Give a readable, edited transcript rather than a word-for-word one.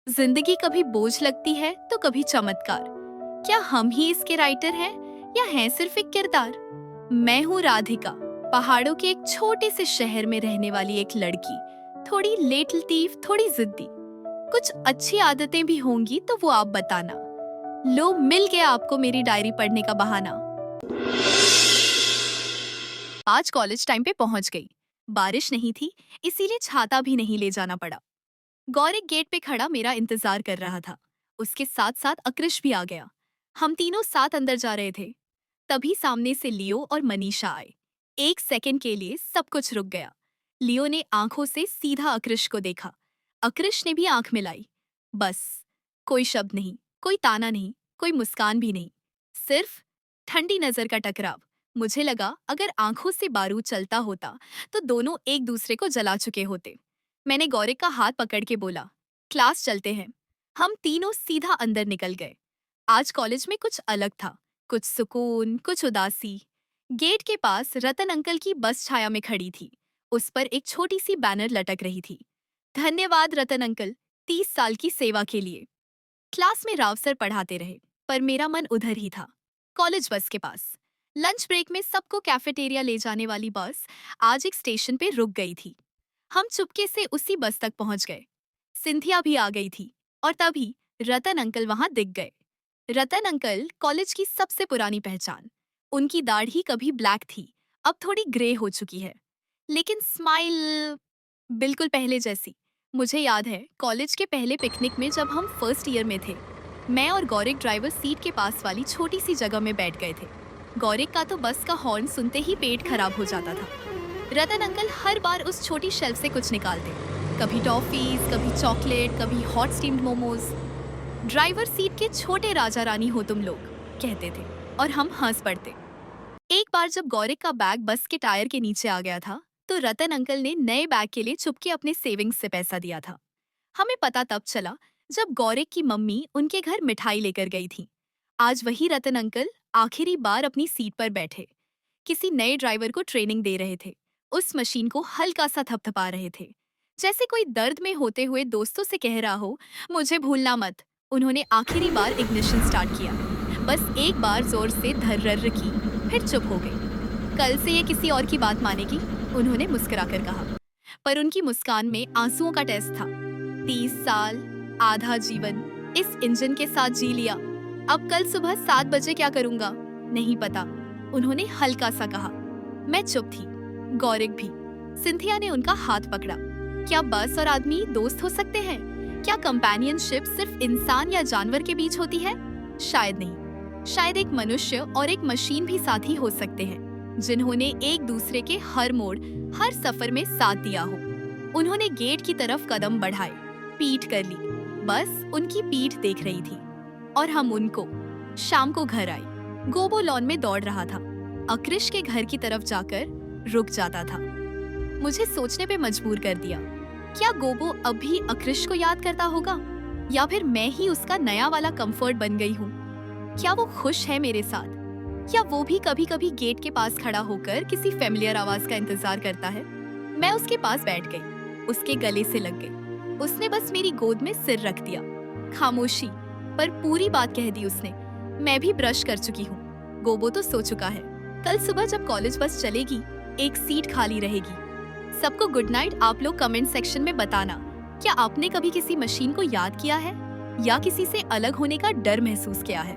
जिंदगी कभी बोझ लगती है तो कभी चमत्कार। क्या हम ही इसके राइटर हैं या हैं सिर्फ एक किरदार? मैं हूँ राधिका, पहाड़ों के एक छोटे से शहर में रहने वाली एक लड़की। थोड़ी लेट लतीफ, थोड़ी जिद्दी। कुछ अच्छी आदतें भी होंगी तो वो आप बताना। लो, मिल गया आपको मेरी डायरी पढ़ने का बहाना। आज कॉलेज टाइम पे पहुंच गई। बारिश नहीं थी, इसीलिए छाता भी नहीं ले जाना पड़ा। गौरिक गेट पे खड़ा मेरा इंतजार कर रहा था। उसके साथ साथ अकृष भी आ गया। हम तीनों साथ अंदर जा रहे थे। तभी सामने से लियो और मनीषा आए। एक सेकंड के लिए सब कुछ रुक गया। लियो ने आंखों से सीधा अकृष को देखा। अकृष ने भी आंख मिलाई। बस, कोई शब्द नहीं, कोई ताना नहीं, कोई मुस्कान भी नहीं। सिर्फ ठंडी नजर का टकराव। मुझे लगा अगर आंखों से बारूद चलता होता तो दोनों एक दूसरे को जला चुके होते। मैंने गौरिक का हाथ पकड़ के बोला, क्लास चलते हैं। हम तीनों सीधा अंदर निकल गए। आज कॉलेज में कुछ अलग था। कुछ सुकून, कुछ उदासी। गेट के पास रतन अंकल की बस छाया में खड़ी थी। उस पर एक छोटी सी बैनर लटक रही थी, धन्यवाद रतन अंकल, 30 साल की सेवा के लिए। क्लास में राव सर पढ़ाते रहे, पर मेरा मन उधर ही था, कॉलेज बस के पास। लंच ब्रेक में सबको कैफेटेरिया ले जाने वाली बस आज एक स्टेशन पे रुक गई थी। हम चुपके से उसी बस तक पहुंच गए। सिंथिया भी आ गई थी और तभी रतन अंकल वहां दिख गए। रतन अंकल कॉलेज की सबसे पुरानी पहचान। उनकी दाढ़ी कभी ब्लैक थी, अब थोड़ी ग्रे हो चुकी है, लेकिन स्माइल बिल्कुल पहले जैसी। मुझे याद है कॉलेज के पहले पिकनिक में जब हम फर्स्ट ईयर में थे। मैं और गौरिक ड्राइवर सीट के पास वाली छोटी सी जगह में बैठ गए थे। गौरिक का तो बस का हॉर्न सुनते ही पेट खराब हो जाता था। रतन अंकल हर बार उस छोटी शेल्फ से कुछ निकालते, कभी टॉफीज, कभी चॉकलेट, कभी hot steamed momos. Driver seat के छोटे राजा रानी हो तुम लोग, कहते थे और हम हंस पड़ते। एक बार जब गौरिक का बैग बस के टायर के नीचे आ गया था तो रतन अंकल ने नए बैग के लिए चुपके अपने सेविंग्स से पैसा दिया था। हमें पता तब चला जब गौरिक की मम्मी उनके घर मिठाई लेकर गई थी। आज वही रतन अंकल आखिरी बार अपनी सीट पर बैठे, किसी नए ड्राइवर को ट्रेनिंग दे रहे थे। उस मशीन को हल्का सा थपथपा रहे थे, जैसे कोई दर्द में होते हुए दोस्तों से कह रहा हो, मुझे भूलना मत। उन्होंने आखिरी बार इग्निशन स्टार्ट किया। बस एक बार जोर से धर्रर की, फिर चुप हो गई। कल से ये किसी और की बात मानेगी, उन्होंने मुस्कुराकर कहा। पर उनकी मुस्कान में आंसुओं का टेस्ट था। 30 साल, आधा जीवन इस इंजन के साथ जी लिया। अब कल सुबह 7 बजे क्या करूंगा नहीं पता, उन्होंने हल्का सा कहा। मैं चुप थी, गौरिक भी। सिंथिया ने उनका हाथ पकड़ा। क्या बस और आदमी दोस्त हो सकते हैं? क्या कंपेनियनशिप सिर्फ इंसान या जानवर के बीच होती है? शायद नहीं। शायद एक मनुष्य और एक मशीन भी साथी हो सकते हैं, जिन्होंने एक दूसरे के हर मोड़, हर सफर में साथ दिया हो। उन्होंने गेट की तरफ कदम बढ़ाए, पीठ कर ली। बस उनकी पीठ देख रही थी और हम उनको। शाम को घर आई। गोबो लॉन में दौड़ रहा था। अकृष के घर की तरफ जाकर रुक जाता था। मुझे सोचने पे मजबूर कर दिया, क्या गोबो अब भी अकृष को याद करता होगा, या फिर मैं ही उसका नया वाला कंफर्ट बन गई हूँ? क्या वो खुश है मेरे साथ, या वो भी कभी कभी गेट के पास खड़ा होकर किसी फेमिलियर आवाज का इंतजार करता है? मैं उसके पास बैठ गई, उसके गले से लग गई। उसने बस मेरी गोद में सिर रख दिया। खामोशी, पर पूरी बात कह दी उसने। मैं भी ब्रश कर चुकी हूँ, गोबो तो सो चुका है। कल सुबह जब कॉलेज बस चलेगी, एक सीट खाली रहेगी। सबको गुड नाइट। आप लोग कमेंट सेक्शन में बताना, क्या आपने कभी किसी मशीन को याद किया है या किसी से अलग होने का डर महसूस किया है?